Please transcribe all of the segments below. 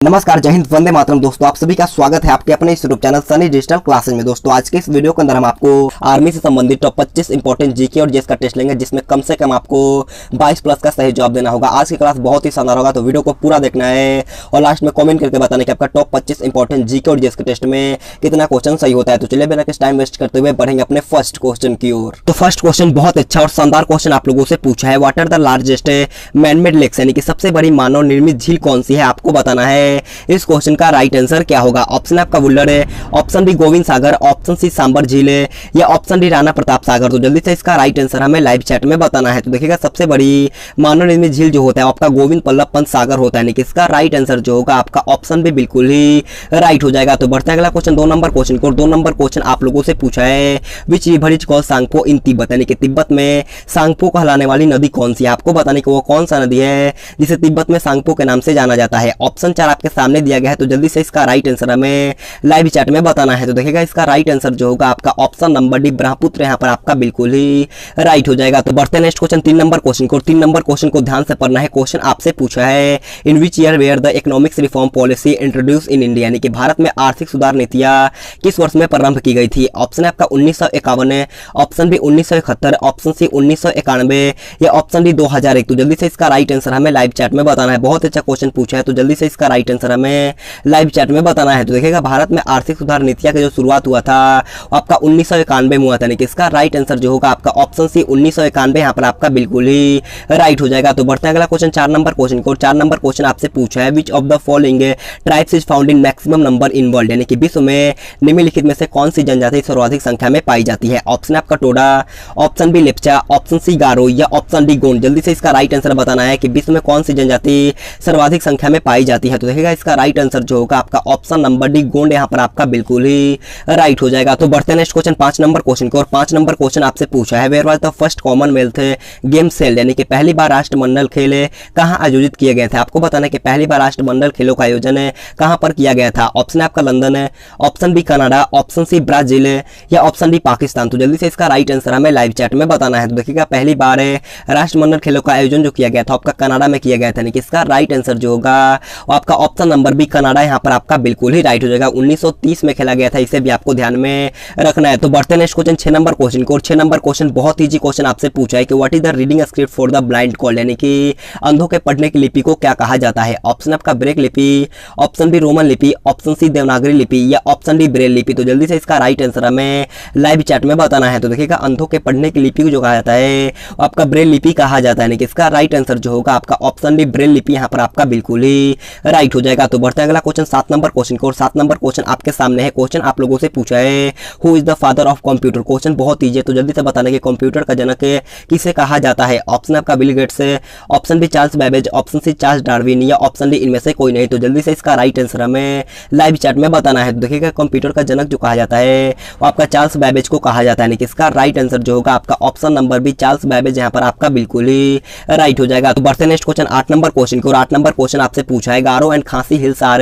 नमस्कार, जय हिंद, वंदे मातरम। दोस्तों आप सभी का स्वागत है आपके अपने इस YouTube channel Sunny digital classes में। दोस्तों आज के इस वीडियो के अंदर हम आपको आर्मी से संबंधित टॉप 25 इंपॉर्टेंट जीके और जीएस का टेस्ट लेंगे, जिसमें कम से कम आपको 22 प्लस का सही जवाब देना होगा। आज की क्लास बहुत ही शानदार होगा, तो वीडियो को पूरा देखना है और लास्ट में कॉमेंट करके बताना कि आपका टॉप 25 इंपॉर्टेंट जीके और जीएस के टेस्ट में कितना क्वेश्चन सही होता है। तो चलिए बिना किसी टाइम वेस्ट करते हुए बढ़ेंगे अपने फर्स्ट क्वेश्चन की ओर। तो फर्स्ट क्वेश्चन बहुत अच्छा और शानदार क्वेश्चन आप लोगों से पूछा है। What are the largest manmade lakes, यानी कि सबसे बड़ी मानव निर्मित झील कौन सी है, आपको बताना है। इस क्वेश्चन का राइट आंसर क्या होगा? ऑप्शन है आपका बुल्लर है, ऑप्शन बी गोविंद सागर, ऑप्शन सी सांबर झील है, या ऑप्शन डी राणा प्रताप सागर। तो जल्दी से इसका राइट आंसर हमें लाइव चैट में बताना है। तो देखिएगा सबसे बड़ी मानव निर्मित झील जो होता है आपका गोविंद बल्लभ पंत सागर होता है, यानी कि इसका राइट आंसर जो होगा आपका ऑप्शन बी बिल्कुल ही राइट हो जाएगा। तो बढ़ते हैं अगला क्वेश्चन, 2 नंबर क्वेश्चन को। 2 नंबर क्वेश्चन आप लोगों से पूछा है which river is called Tsangpo in Tibet, यानी कि तिब्बत में सांगपो कहलाने वाली नदी कौन सी है, आपको बताने कि वो कौन सा नदी है जिसे तिब्बत में सांगपो के नाम से जाना जाता है। ऑप्शन 4 आपके सामने दिया गया है, तो जल्दी से इसका राइट आंसर हमें लाइव चैट में बताना है। तो देखिएगा इसका राइट आंसर जो होगा आपका ऑप्शन नंबर डी ब्रह्मपुत्र यहाँ पर आपका बिल्कुल ही राइट हो जाएगा। तो बढ़ते हैं नेक्स्ट क्वेश्चन, 3 नंबर क्वेश्चन को। 3 नंबर क्वेश्चन को ध्यान से पढ़ना है। क्वेश्चन आपसे पूछा है in which year were the economics reform policy introduce in India, यानी कि भारत में आर्थिक सुधार नीतियां किस वर्ष में प्रारंभ की गई थी। ऑप्शन है आपका 1951 है, ऑप्शन बी 1971, ऑप्शन सी 1991 या ऑप्शन डी 2001। तो जल्दी से इसका राइट आंसर हमें लाइव चैट में बताना है। बहुत अच्छा क्वेश्चन पूछा है, तो जल्दी से इसका राइट आंसर हमें लाइव चैट में बताना है। तो देखिएगा भारत में आर्थिक सुधार नीतियां का जो शुरुआत हुआ था आपका 1991 में हुआ था, यानी कि इसका राइट आंसर जो होगा आपका ऑप्शन सी 1991 यहाँ पर आपका बिल्कुल ही राइट हो जाएगा। तो बढ़ते हैं अगला क्वेश्चन, 4 नंबर क्वेश्चन को। 4 नंबर क्वेश्चन आपसे पूछा है विच of the following tribes is found in maximum number in world, यानी कि विश्व में निम्नलिखित में से कौन सी जनजाति सर्वाधिक संख्या में पाई जाती है। ऑप्शन आपका Toda, option B Lepcha, option C Garo या ऑप्शन डी गोंड। जल्दी से इसका राइट आंसर बताना है कि विश्व में कौन सी जनजाति सर्वाधिक संख्या में पाई जाती है। तो देखिएगा इसका राइट आंसर जो होगा आपका ऑप्शन नंबर डी गोंड यहाँ पर आपका बिल्कुल ही राइट हो जाएगा। तो बढ़ते हैं नेक्स्ट क्वेश्चन, 5 नंबर क्वेश्चन को। और 5 नंबर क्वेश्चन आपसे पूछा है where was the first Commonwealth Games held, यानी कि पहली बार राष्ट्रमंडल खेल कहां आयोजित किए गए थे। आपको बताना है कि पहली बार राष्ट्रमंडल खेलों का आयोजन कहां पर किया गया था। ऑप्शन आपका लंदन है, option B Canada, option C Brazil या ऑप्शन डी पाकिस्तान। तो जल्दी से इसका राइट आंसर हमें लाइव चैट में बताना है। तो देखिएगा पहली बार राष्ट्रमंडल खेलों का आयोजन जो किया गया था आपका कनाडा में किया गया था, यानी कि इसका राइट आंसर जो होगा आपका ऑप्शन नंबर बी कनाडा यहाँ पर आपका बिल्कुल ही राइट हो जाएगा। 1930 में खेला गया था, इसे भी आपको ध्यान में रखना है। तो बढ़ते हैं नेक्स्ट क्वेश्चन, 6 नंबर क्वेश्चन को। और 6 नंबर क्वेश्चन बहुत इजी क्वेश्चन आपसे पूछा है कि what is the reading script for the blind called, यानी कि अंधों के पढ़ने की लिपि को क्या कहा जाता है। ऑप्शन आपका ब्रेक लिपि, ऑप्शन बी रोमन लिपि, ऑप्शन सी देवनागरी लिपि या ऑप्शन डी ब्रेल लिपि। तो जल्दी से इसका राइट आंसर हमें लाइव चैट में बताना है। तो देखिएगा अंधों के पढ़ने की लिपि को जो कहा जाता है आपका ब्रेल लिपि कहा जाता है, यानी कि इसका राइट आंसर जो होगा आपका ऑप्शन डी ब्रेल लिपि यहाँ पर आपका बिल्कुल ही राइट हो जाएगा। तो बढ़ते हैं अगला क्वेश्चन, 7 नंबर क्वेश्चन को। और 7 नंबर क्वेश्चन आपके सामने है। क्वेश्चन आप लोगों से पूछा है who is the father of computer. Question बहुत ईजी है, तो जल्दी से बताने कि कंप्यूटर का जनक किसे कहा जाता है। ऑप्शन आपका बिल गेट्स है, option B Charles Babbage, option C Charles Darwin या ऑप्शन डी इनमें से कोई नहीं। तो जल्दी से इसका राइट आंसर हमें लाइव चैट में बताना है। तो देखिएगा कंप्यूटर का जनक जो कहा जाता है वो आपका चार्ल्स बेबेज को कहा जाता है, यानी कि इसका राइट आंसर जो होगा आपका option number B Charles Babbage यहाँ पर आपका बिल्कुल ही राइट हो जाएगा। तो बढ़ते नेक्स्ट क्वेश्चन, 8 नंबर क्वेश्चन को। और 8 नंबर क्वेश्चन आपसे पूछा है Garo and Khasi hills are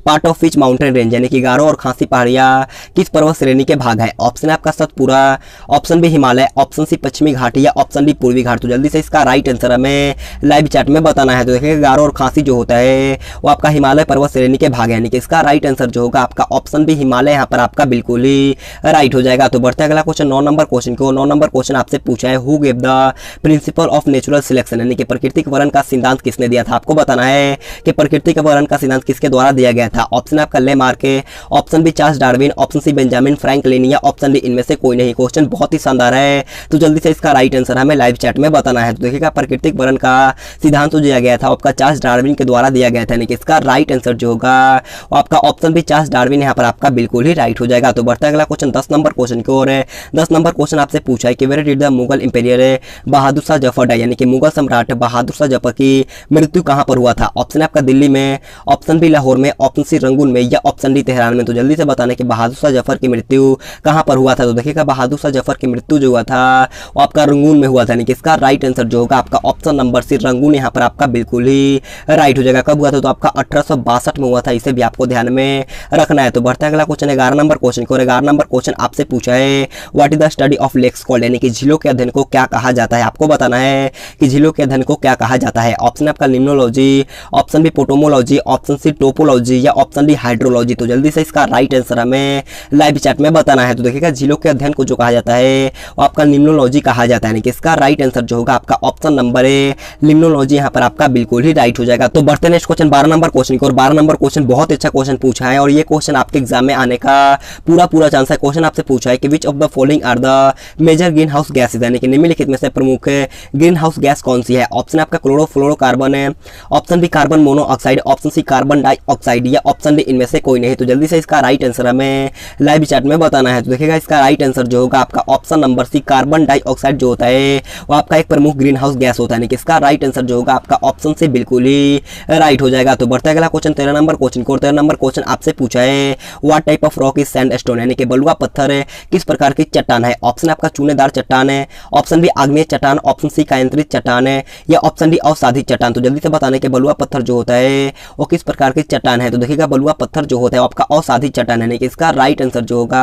part of which mountain range, यानी कि गारो और खासी पहाड़ियां किस पर्वत श्रेणी के भाग है। ऑप्शन है आपका Satpura, option B Himalaya, option C पश्चिमी घाट या ऑप्शन डी पूर्वी घाट। तो जल्दी से इसका राइट आंसर हमें लाइव चैट में बताना है। तो देखिए गारो और खासी जो होता है वो आपका हिमालय पर्वत श्रेणी के भाग है, यानी कि इसका राइट आंसर जो होगा आपका ऑप्शन बी हिमालय यहाँ पर आपका बिल्कुल ही राइट हो जाएगा। तो बढ़ते हैं अगला क्वेश्चन, 9 नंबर क्वेश्चन को। 9 नंबर क्वेश्चन आपसे पूछा है who give the principle of natural selection, यानी कि प्राकृतिक वर्ण का सिद्धांत किसने दिया था। आपको बताना है कि प्राकृतिक वर्ण का सिद्धांत किसके द्वारा दिया गया था। ऑप्शन आपका Lamarck, option B Charles Darwin, option C Benjamin Franklin या ऑप्शन डी इनमें से कोई नहीं। क्वेश्चन बहुत ही शानदार है, तो जल्दी से इसका राइट आंसर हमें लाइव चैट में बताना है। तो देखिएगा प्राकृतिक वर्ण का सिद्धांत जो दिया गया था आपका चार्ल्स डार्विन के द्वारा दिया गया था, यानी कि इसका राइट आंसर जो होगा वो आपका ऑप्शन बी चार्ल्स डार्विन यहाँ पर आपका बिल्कुल ही राइट हो जाएगा। तो बढ़ता है अगला क्वेश्चन, 10 नंबर क्वेश्चन की ओर है। 10 नंबर क्वेश्चन आपसे पूछा है कि where did the Mughal emperor Bahadur Shah Zafar die, यानी कि मुगल सम्राट बहादुर शाह जफर की मृत्यु कहां पर हुआ था। ऑप्शन आपका दिल्ली में, ऑप्शन बी लाहौर में, ऑप्शन सी रंगून में या ऑप्शन डी तेहरान में। तो जल्दी से बताने कि बहादुर शाह जफर की मृत्यु कहां पर हुआ था। तो देखिएगा बहादुर शाह जफर की मृत्यु जो हुआ था वो आपका रंगून में हुआ था, यानी कि इसका राइट आंसर जो होगा आपका ऑप्शन नंबर सी रंगून यहाँ पर आपका बिल्कुल ही राइट हो जाएगा। कब हुआ था, तो आपका 1862 में हुआ था, इसे भी आपको ध्यान में रखना है। तो बढ़ता है अगला क्वेश्चन, 11 नंबर क्वेश्चन को। 11 नंबर क्वेश्चन आपसे पूछा है what is the study of lakes called, यानी कि झीलों के अध्ययन को क्या कहा जाता है। आपको बताना है कि झीलों के अध्ययन को क्या कहा जाता है। ऑप्शन आपका limnology, option B potamology, option C topology या ऑप्शन डी हाइड्रोलॉजी। तो जल्दी से इसका राइट आंसर हमें लाइव चैट में बताना है। तो देखिएगा झीलों के अध्ययन को जो कहा जाता है वो आपका लिम्नोलॉजी कहा जाता है, यानी कि इसका राइट आंसर जो होगा आपका ऑप्शन नंबर ए लिम्नोलॉजी यहाँ पर आपका बिल्कुल ही राइट हो जाएगा। तो बढ़ते नेक्स्ट क्वेश्चन 12 नंबर क्वेश्चन की, और 12 नंबर क्वेश्चन बहुत अच्छा क्वेश्चन पूछा है और ये क्वेश्चन आपके एग्जाम में आने का पूरा चांस है। क्वेश्चन आपसे पूछा है कि which of the following are the major green house gases, यानी कि निम्नलिखित में से प्रमुख ग्रीन हाउस गैस कौन सी है। ऑप्शन आपका क्लोरोफ्लोरोकार्बन है, option B carbon monoxide, option C carbon dioxide या ऑप्शन डी इनमें से कोई नहीं। तो जल्दी से इसका राइट आंसर हमें लाइव चैट में बताना है। तो देखिएगा इसका राइट आंसर जो होगा आपका option number C carbon dioxide जो होता है वो आपका एक प्रमुख ग्रीन हाउस गैस होता है, यानी कि इसका राइट आंसर जो होगा आपका ऑप्शन से बिल्कुल ही राइट हो जाएगा। तो बढ़ता है अगला क्वेश्चन 13 नंबर क्वेश्चन को, 13 नंबर क्वेश्चन आपसे पूछा है what type of rock is sandstone, यानी कि बलुआ पत्थर किस प्रकार की चट्टान है। ऑप्शन आपका चूनेदार चट्टान है, ऑप्शन बी आग्नेय चट्टान, ऑप्शन सी कायंत्रित चट्टान है या ऑप्शन डी अवसाधित चट्टान। तो जल्दी से बताने के बलुआ पत्थर जो होता है वो किस प्रकार की चट्टान है। तो देखिएगा बलुआ पत्थर जो होता है आपका अवसाधित चट्टान है, यानी कि इसका राइट आंसर जो होगा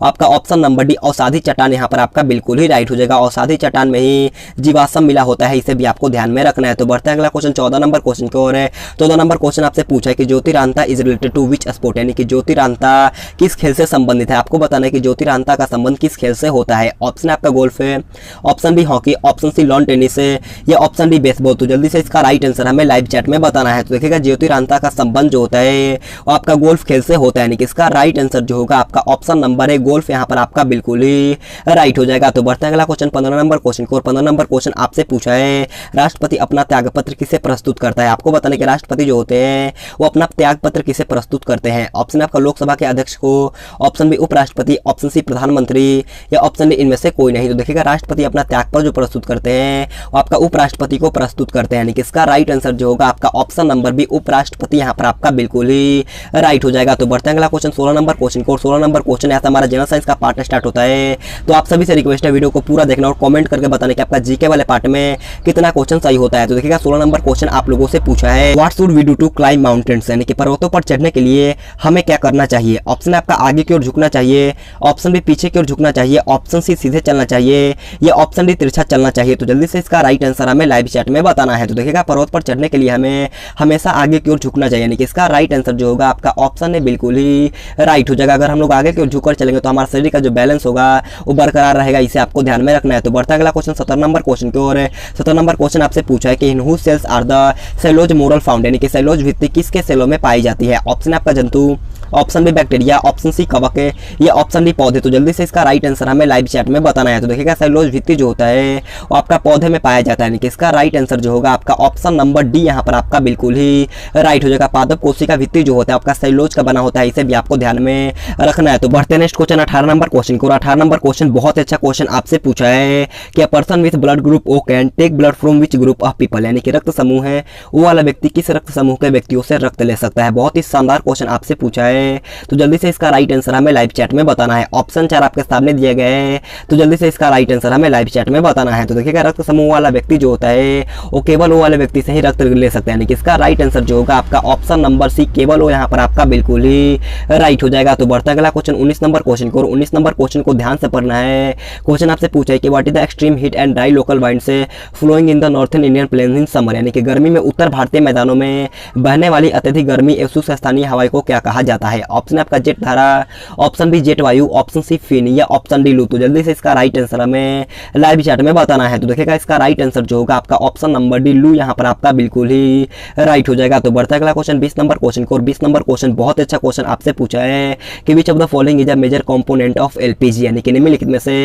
आपका ऑप्शन नंबर डी अवसाधित चट्टान यहाँ पर आपका बिल्कुल ही राइट हो जाएगा। अवसाधित चट्टान में ही जीवाश्म मिला होता है, इसे भी आपको ध्यान में रखना है। तो बढ़ता है अगला क्वेश्चन 14 नंबर क्वेश्चन की ओर है। 14 नंबर क्वेश्चन आपसे पूछा है कि ज्योतिरांता is related to which sport, यानी कि ज्योतिरांता किस खेल से संबंधित है। आपको बताना है कि ज्योतिरांता का संबंध किस खेल से होता है। ऑप्शन आपका गोल्फ है, option B hockey, option C lawn tennis है या ऑप्शन डी बेसबॉल। तो जल्दी से इसका राइट आंसर हमें लाइव चैट में बताना है। तो देखिएगा ज्योतिरांता का संबंध जो होता है वो आपका गोल्फ खेल से होता है, यानी कि इसका राइट आंसर जो होगा आपका ऑप्शन नंबर है गोल्फ यहाँ पर आपका बिल्कुल ही राइट हो जाएगा। तो बढ़ता है अगला क्वेश्चन 15 नंबर क्वेश्चन को, और 15 नंबर क्वेश्चन आपसे पूछा है राष्ट्रपति अपना त्यागपत्र किसे प्रस्तुत करता है। आपको बताने के राष्ट्रपति जो होते हैं वो अपना त्यागपत्र किसे प्रस्तुत करते हैं। ऑप्शन आपका लोकसभा के अध्यक्ष को, ऑप्शन बी उपराष्ट्रपति, ऑप्शन सी प्रधानमंत्री या ऑप्शन डी इनमें से कोई नहीं। तो देखिएगा राष्ट्रपति अपना त्यागपत्र जो प्रस्तुत करते हैं वो आपका उपराष्ट्रपति को प्रस्तुत करते हैं, यानी कि इसका राइट आंसर जो होगा आपका ऑप्शन नंबर बी उपराष्ट्रपति यहाँ पर आपका बिल्कुल ही राइट हो जाएगा। तो बढ़ते हैं अगला क्वेश्चन 16 नंबर क्वेश्चन को, 16 नंबर क्वेश्चन ऐसा हमारा जनरल साइंस का पार्ट स्टार्ट होता है। तो आप सभी से रिक्वेस्ट है वीडियो को पूरा देखना और कमेंट करके बताने कि आपका जीके वाले पार्ट में कितना क्वेश्चन सही होता है। तो देखिएगा 16 नंबर क्वेश्चन आप लोगों से पूछा है what should we do to climb mountains, यानी कि पर्वतों पर चढ़ने के लिए हमें क्या करना चाहिए। ऑप्शन आपका आगे की ओर झुकना चाहिए, ऑप्शन बी पीछे की ओर झुकना चाहिए, ऑप्शन सी सीधे चलना चाहिए या ऑप्शन डी तिरछा चलना चाहिए। तो जल्दी से इसका राइट आंसर हमें लाइव चैट में बताना है। तो देखिएगा पर्वत पर चढ़ने के लिए हमें हमेशा आगे की ओर झुकना चाहिए, यानी कि इसका राइट आंसर जो होगा आपका ऑप्शन है बिल्कुल ही राइट हो जाएगा। अगर हम लोग आगे की ओर झुककर चलेंगे तो हमारे शरीर का जो बैलेंस होगा वो बरकरार रहेगा, इसे आपको ध्यान में रखना है। तो बढ़ता अगला क्वेश्चन 17 नंबर क्वेश्चन की ओर है। 17 नंबर क्वेश्चन आपसे पूछा है कि in whose cells are the cellulose moral found, यानी कि सेलोज भित्ति किसके सेलों में पाई जाती है। ऑप्शन आपका जंतु, option B bacteria, option C कवक है या ऑप्शन डी पौधे। तो जल्दी से इसका राइट आंसर हमें लाइव चैट में बताना है। तो देखिएगा सेलोज भित्ति जो होता है वो आपका पौधे में पाया जाता है, यानी कि इसका राइट आंसर जो होगा आपका ऑप्शन नंबर डी यहाँ पर आपका बिल्कुल ही राइट हो जाएगा। पादप कोशिका भित्ति जो होता है आपका सेलोज का बना होता है, इसे भी आपको ध्यान में रखना है। तो बढ़ते नेक्स्ट क्वेश्चन 18 नंबर क्वेश्चन को, 18 नंबर क्वेश्चन बहुत अच्छा क्वेश्चन आपसे पूछा है कि a person with blood group O can take blood from which group of people, यानी कि रक्त समूह है वो वाला व्यक्ति किस रक्त समूह के व्यक्तियों से रक्त ले सकता है। बहुत ही शानदार क्वेश्चन आपसे पूछा है। तो जल्दी से इसका राइट आंसर हमें लाइव चैट में बताना है। ऑप्शन 4 आपके सामने दिए गए हैं, तो जल्दी से इसका राइट आंसर हमें लाइव चैट में बताना है। तो देखिएगा रक्त समूह वाला व्यक्ति जो होता है वो केवल वो वाले व्यक्ति से ही रक्त ले सकता है, यानी कि इसका राइट आंसर जो होगा आपका ऑप्शन नंबर सी केवल वो यहाँ पर आपका बिल्कुल ही राइट हो जाएगा। तो बढ़ता अगला क्वेश्चन 19 नंबर क्वेश्चन को, 19 नंबर क्वेश्चन को ध्यान से पढ़ना है। क्वेश्चन आपसे पूछा है कि what is the extreme heat and dry local wind से flowing in the northern Indian plains in summer, यानी कि गर्मी में उत्तर भारतीय मैदानों में बहने वाली अत्यधिक गर्मी एवं शुष्क स्थानीय हवाई को क्या कहा जाता है। ऑप्शन आपका जेट धारा, ऑप्शन बी जेट वायु, ऑप्शन सी फिन या ऑप्शन डी लू। तो जल्दी से इसका राइट आंसर हमें लाइव चैट में बताना है। तो देखिएगा इसका राइट आंसर जो होगा आपका ऑप्शन नंबर डी लू यहाँ पर आपका बिल्कुल ही राइट हो जाएगा। तो बढ़ता अगला क्वेश्चन 20 नंबर क्वेश्चन को, और 20 नंबर क्वेश्चन बहुत अच्छा क्वेश्चन आपसे पूछा है कि which of the following is a major component of LPG, यानी कि निम्नलिखित में से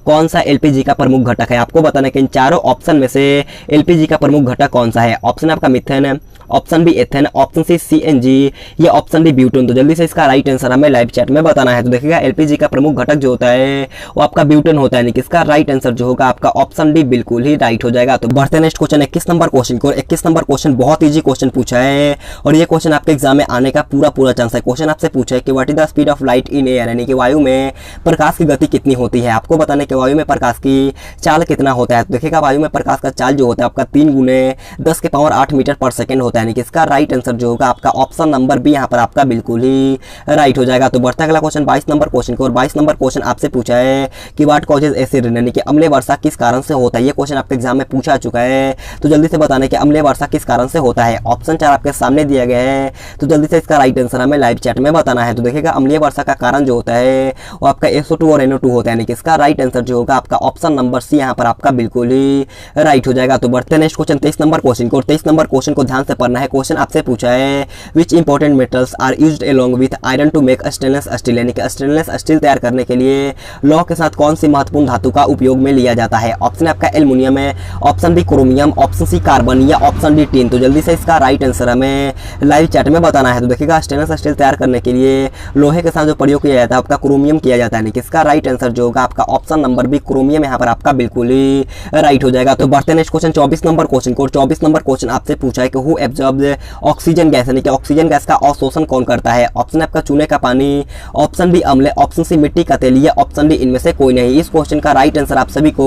कौन सा एलपीजी का प्रमुख घटक है। आपको बताना है कि इन चारों ऑप्शन में से एलपीजी का प्रमुख घटक कौन सा है। ऑप्शन आपका मिथेन है, option B ethane, option C CNG या ऑप्शन डी ब्यूटेन। तो जल्दी से इसका राइट आंसर हमें लाइव चैट में बताना है। तो देखिएगा एलपीजी का प्रमुख घटक जो होता है वो आपका ब्यूटेन होता है, यानी कि इसका राइट आंसर जो होगा आपका ऑप्शन डी बिल्कुल ही राइट हो जाएगा। तो बढ़ते नेक्स्ट क्वेश्चन 21 नंबर क्वेश्चन को, 21 नंबर क्वेश्चन बहुत ईजी क्वेश्चन पूछा है और ये क्वेश्चन आपके एग्जाम में आने का पूरा चांस है। क्वेश्चन आपसे पूछा है कि what is the speed of light in air, यानी कि वायु में प्रकाश की गति कितनी होती है। आपको बताने कि वायु में प्रकाश की चाल कितना होता है। तो देखिएगा वायु में प्रकाश का चाल जो होता है आपका 3 × 10⁸ मीटर पर सेकंड होता है, है, यानी कि इसका राइट आंसर जो होगा आपका ऑप्शन नंबर बी यहाँ पर आपका बिल्कुल ही राइट हो जाएगा। तो बढ़ता है अगला क्वेश्चन 22 नंबर क्वेश्चन को, और 22 नंबर क्वेश्चन आपसे पूछा है कि व्हाट कॉजेज एसिड रेन, यानी कि अम्लीय वर्षा किस कारण से होता है। ये क्वेश्चन आपके एग्जाम में पूछा चुका है, तो जल्दी से बताने कि अम्लीय वर्षा किस कारण से होता है। ऑप्शन 4 आपके सामने दिया गया है, तो जल्दी से इसका राइट आंसर हमें लाइव चैट में बताना है। तो देखिएगा अम्लीय वर्षा का कारण जो होता है वो आपका SO2 और NO2 होता है, यानी कि इसका राइट आंसर जो होगा आपका ऑप्शन नंबर सी यहाँ पर आपका बिल्कुल ही राइट हो जाएगा। तो बढ़ते नेक्स्ट क्वेश्चन 23 नंबर क्वेश्चन को, 23 नंबर क्वेश्चन को ध्यान से पढ़ना है। क्वेश्चन आपसे पूछा है which important metals are used along with iron to make stainless steel, यानी कि स्टेनलेस स्टील तैयार करने के लिए लौह के साथ कौन सी महत्वपूर्ण धातु का उपयोग में लिया जाता है। ऑप्शन आपका एल्युमिनियम है, option B chromium, option C carbon या ऑप्शन डी टिन। तो जल्दी से इसका राइट आंसर हमें लाइव चैट में बताना है। तो देखिएगा स्टेनलेस स्टील तैयार करने के लिए लोहे के साथ जो प्रयोग किया जाता है आपका क्रोमियम किया जाता है, यानी कि इसका राइट आंसर जो होगा आपका ऑप्शन नंबर बी क्रोमियम यहाँ पर आपका बिल्कुल ही राइट हो जाएगा। तो बढ़ते नेक्स्ट क्वेश्चन 24 नंबर क्वेश्चन को, 24 नंबर क्वेश्चन आपसे पूछा है कि हु एब्जॉर्ब्स ऑक्सीजन गैस, यानी कि ऑक्सीजन गैस का अवशोषण कौन करता है। ऑप्शन आपका चूने का पानी, ऑप्शन बी अम्ल, ऑप्शन सी मिट्टी का तेल या ऑप्शन डी इनमें से कोई नहीं। इस क्वेश्चन का राइट आंसर आप सभी को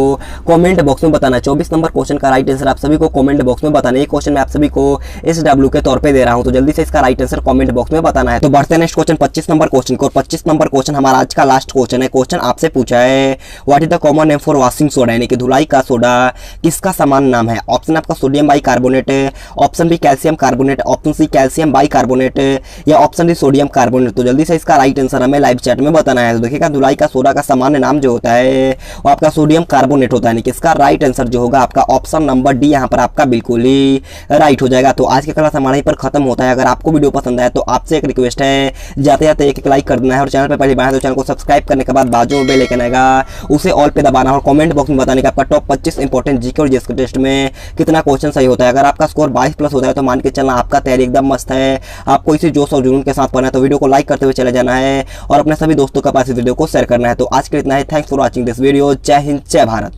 कमेंट बॉक्स में बताना है। 24 नंबर क्वेश्चन का राइट आंसर आप सभी को कमेंट बॉक्स में बताना है। ये क्वेश्चन मैं आप सभी को SW के तौर पे दे रहा हूं, तो जल्दी से इसका राइट आंसर कमेंट बॉक्स में बताना है। तो बढ़ते हैं नेक्स्ट क्वेश्चन 25 नंबर क्वेश्चन को, 25 नंबर क्वेश्चन हमारा आज का लास्ट क्वेश्चन है। क्वेश्चन आपसे पूछा है what is the common name for washing soda, यानी कि धुलाई का सोडा किसका समान नाम है। ऑप्शन आपका sodium bicarbonate, option B calcium carbonate, option C calcium bicarbonate या ऑप्शन डी सोडियम कार्बोनेट। तो जल्दी से इसका राइट आंसर हमें लाइव चैट में बताना है। तो देखिएगा धुलाई का सोडा का सामान्य नाम जो होता है वो आपका सोडियम कार्बोनेट होता है, यानी कि इसका राइट आंसर जो होगा आपका ऑप्शन नंबर डी यहाँ पर आपका बिल्कुल ही राइट हो जाएगा। तो आज का क्लास हमारा यहीं पर खत्म होता है। अगर आपको वीडियो पसंद आए तो आपसे एक रिक्वेस्ट है, जाते जाते एक लाइक कर देना है, और चैनल पर पहली बार तो चैनल को सब्सक्राइब करने के बाद बाजू में बेल आइकन आएगा उसे ऑल पे दबाना, और कमेंट बॉक्स में बताने का आपका टॉप 25 इंपॉर्टेंट जीके और जीएस के टेस्ट में कितना क्वेश्चन सही होता है। अगर आपका स्कोर 22 प्लस होता है तो मान के चलना आपका तैयारी एकदम मस्त है। आपको इसी जोश और जुनून के साथ पढ़ना है, तो वीडियो को लाइक करते हुए चले जाना है और अपने सभी दोस्तों के पास इस वीडियो को शेयर करना है। तो आज के इतना ही। Thanks for watching this video. जय हिंद, जय भारत।